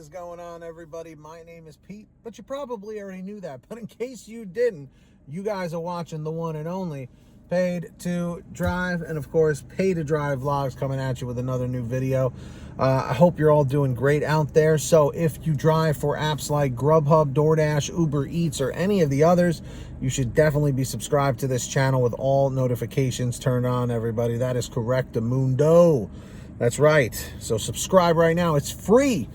is going on, everybody? My name is Pete, but you probably already knew that. But in case you didn't, you guys are watching the one and only Paid to Drive, and of course, Pay to Drive vlogs coming at you with another new video. I hope you're all doing great out there. So if you drive for apps like Grubhub, Doordash, Uber Eats, or any of the others, you should definitely be subscribed to this channel with all notifications turned on, everybody. That is correct, Mundo. That's right. So subscribe right now. It's free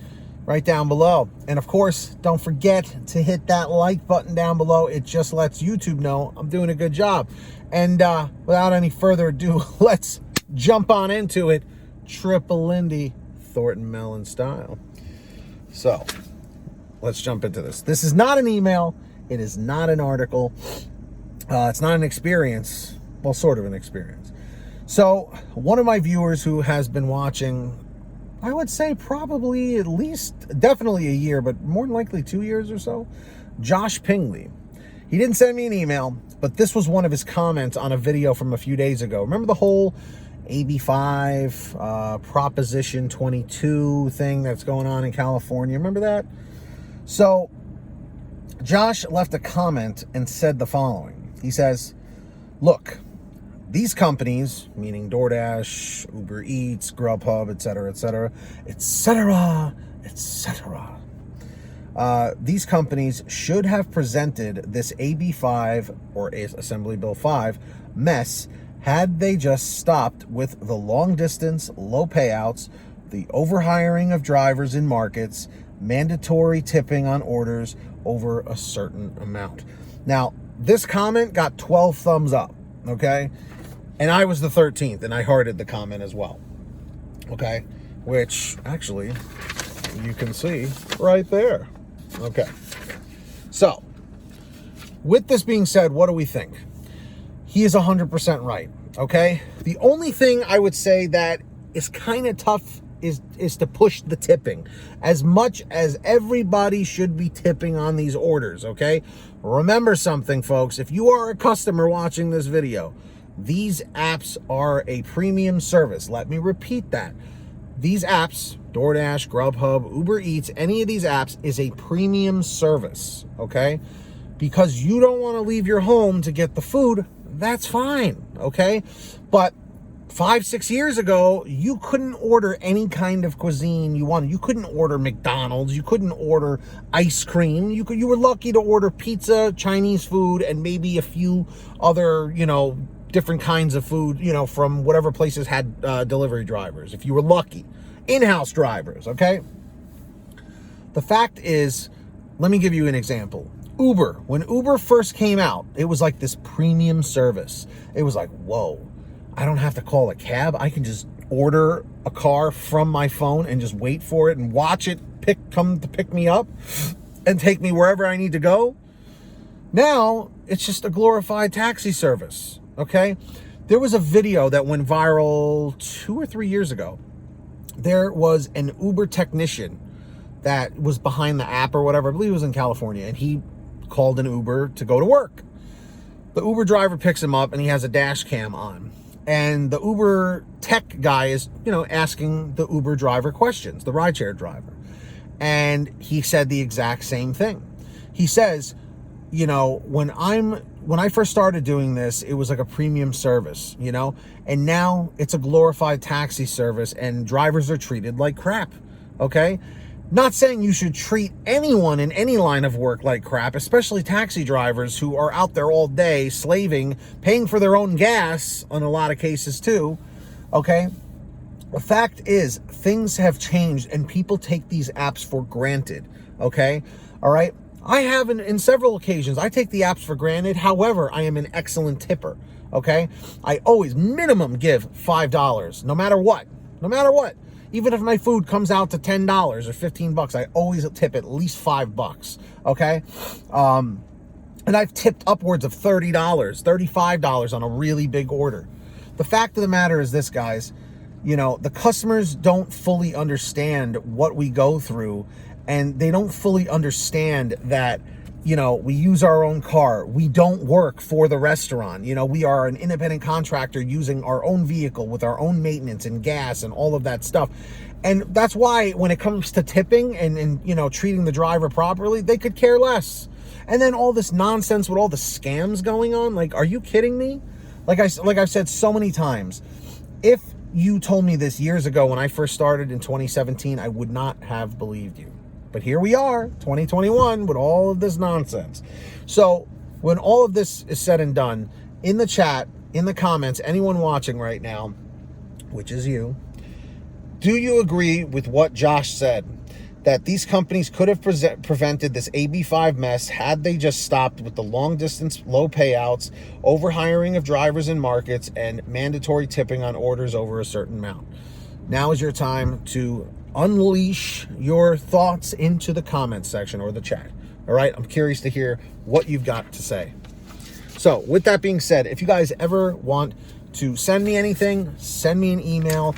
right down below. And of course, don't forget to hit that like button down below. It just lets YouTube know I'm doing a good job. And without any further ado, let's jump on into it. Triple Lindy Thornton Mellon style. So let's jump into this. This is not an email. It is not an article. It's not an experience. Well, sort of an experience. So one of my viewers who has been watching, I would say probably at least, definitely a year, but more than likely 2 years or so, Josh Pingley. He didn't send me an email, but this was one of his comments on a video from a few days ago. Remember the whole AB5 Proposition 22 thing that's going on in California? Remember that? So Josh left a comment and said the following. He says, look, these companies, meaning DoorDash, Uber Eats, Grubhub, etc., etc., etc., etc., these companies should have presented this AB5 or Assembly Bill 5 mess had they just stopped with the long distance, low payouts, the overhiring of drivers in markets, mandatory tipping on orders over a certain amount. Now, this comment got 12 thumbs up, okay? And I was the 13th, and I hearted the comment as well, okay? Which, actually, you can see right there. Okay. So, with this being said, what do we think? He is 100% right, okay? The only thing I would say that is kind of tough is to push the tipping. As much as everybody should be tipping on these orders, okay? Remember something, folks. If you are a customer watching this video, these apps are a premium service. Let me repeat that. These apps, DoorDash, Grubhub, Uber Eats, any of these apps is a premium service, okay? Because you don't want to leave your home to get the food, that's fine, okay? But 5-6 years ago, you couldn't order any kind of cuisine you wanted. You couldn't order McDonald's. You couldn't order ice cream. You were lucky to order pizza, Chinese food, and maybe a few other, different kinds of food, from whatever places had delivery drivers, if you were lucky. In-house drivers, okay? The fact is, let me give you an example. Uber. When Uber first came out, it was like this premium service. It was like, whoa, I don't have to call a cab. I can just order a car from my phone and just wait for it and watch it come to pick me up and take me wherever I need to go. Now, it's just a glorified taxi service. Okay, there was a video that went viral 2 or 3 years ago. There was an Uber technician that was behind the app or whatever. I believe it was in California, and he called an Uber to go to work. The Uber driver picks him up, and he has a dash cam on. And the Uber tech guy is, asking the Uber driver questions, the rideshare driver. And he said the exact same thing. He says, when I first started doing this, it was like a premium service, and now it's a glorified taxi service and drivers are treated like crap, okay? Not saying you should treat anyone in any line of work like crap, especially taxi drivers who are out there all day slaving, paying for their own gas in a lot of cases too, okay? The fact is, things have changed and people take these apps for granted, okay? All right? I have in several occasions, I take the apps for granted. However, I am an excellent tipper, okay? I always minimum give $5, no matter what. Even if my food comes out to $10 or $15, I always tip at least $5, okay? And I've tipped upwards of $30, $35 on a really big order. The fact of the matter is this, guys, the customers don't fully understand what we go through, and they don't fully understand that, we use our own car. We don't work for the restaurant. We are an independent contractor using our own vehicle with our own maintenance and gas and all of that stuff. And that's why when it comes to tipping and you know, treating the driver properly, they could care less. And then all this nonsense with all the scams going on, like, are you kidding me? Like I've said so many times, if you told me this years ago when I first started in 2017, I would not have believed you. But here we are, 2021, with all of this nonsense. So when all of this is said and done, in the chat, in the comments, anyone watching right now, which is you, do you agree with what Josh said? That these companies could have prevented this AB5 mess had they just stopped with the long distance, low payouts, overhiring of drivers in markets, and mandatory tipping on orders over a certain amount. Now is your time to unleash your thoughts into the comments section or the chat. All right, I'm curious to hear what you've got to say. So with that being said, if you guys ever want to send me anything, send me an email,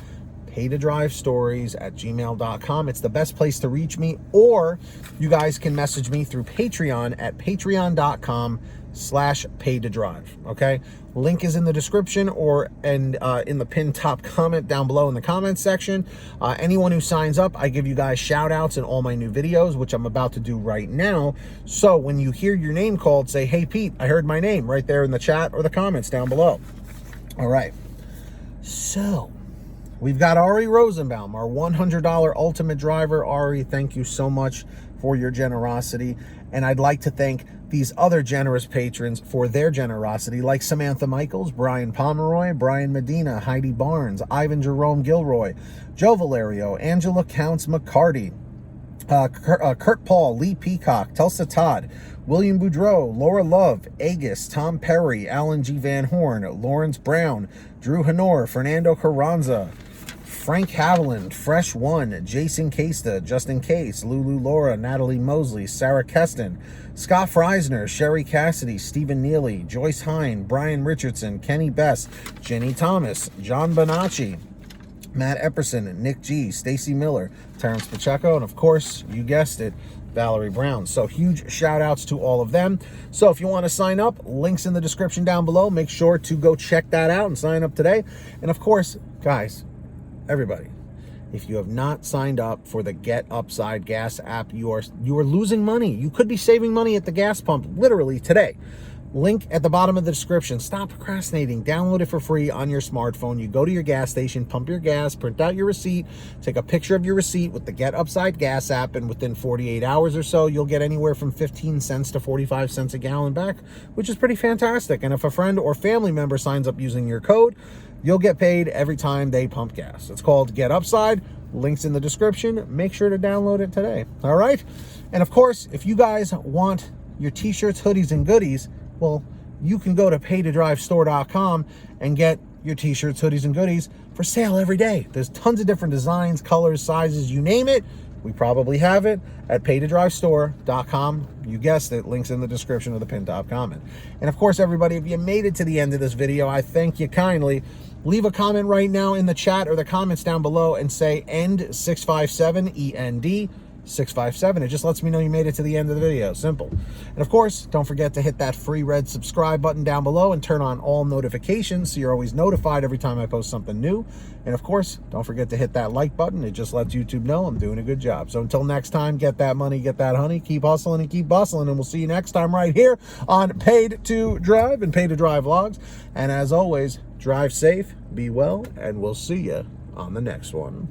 paytodrivestories@gmail.com. It's the best place to reach me, or you guys can message me through Patreon at patreon.com/paytodrive. Okay, link is in the description or in the pinned top comment down below in the comments section. Anyone who signs up, I give you guys shout outs in all my new videos, which I'm about to do right now. So when you hear your name called, say, hey Pete, I heard my name, right there in the chat or the comments down below. All right, so we've got Ari Rosenbaum, our $100 ultimate driver. Ari, thank you so much for your generosity. And I'd like to thank these other generous patrons for their generosity, like Samantha Mikles, Brian Pomeroy, Brian Medina, Heidi Barnes, Ivan Jerome Gilroy, Joe Valerio, Angela Counts McCarty, Kurt Paul, Lee Peacock, Tulsa Todd, William Boudreau, Laura Love, Agus, Tom Perry, Alan G. Van Horn, Lawrence Brown, Drew Honor, Fernando Carranza, Frank Haviland, Fresh One, Jason Casta, Justin Case, Lulu Laura, Natalie Mosley, Sarah Keston, Scott Freisner, Sherry Cassidy, Stephen Neely, Joyce Hine, Brian Richardson, Kenny Best, Jenny Thomas, John Bonacci, Matt Epperson, Nick G, Stacy Miller, Terrence Pacheco, and of course, you guessed it, Valerie Brown. So huge shout outs to all of them. So if you want to sign up, links in the description down below. Make sure to go check that out and sign up today. And of course, guys, everybody, if you have not signed up for the Get Upside Gas app, you are losing money. You could be saving money at the gas pump literally today. Link at the bottom of the description. Stop procrastinating. Download it for free on your smartphone. You go to your gas station, pump your gas, print out your receipt, take a picture of your receipt with the Get Upside Gas app, and within 48 hours or so, you'll get anywhere from 15 cents to 45 cents a gallon back, which is pretty fantastic. And if a friend or family member signs up using your code, you'll get paid every time they pump gas. It's called Get Upside. Links in the description. Make sure to download it today. All right? And of course, if you guys want your t-shirts, hoodies, and goodies, well, you can go to paytodrivestore.com and get your t-shirts, hoodies, and goodies for sale every day. There's tons of different designs, colors, sizes, you name it. We probably have it at paytodrivestore.com. You guessed it. Links in the description of the pinned top comment. And of course, everybody, if you made it to the end of this video, I thank you kindly. Leave a comment right now in the chat or the comments down below and say END657, END 657. It just lets me know you made it to the end of the video. Simple. And of course, don't forget to hit that free red subscribe button down below and turn on all notifications so you're always notified every time I post something new. And of course, don't forget to hit that like button. It just lets YouTube know I'm doing a good job. So until next time, get that money, get that honey, keep hustling and keep bustling, and we'll see you next time right here on Paid to Drive and Paid to Drive Vlogs. And as always, drive safe, be well, and we'll see you on the next one.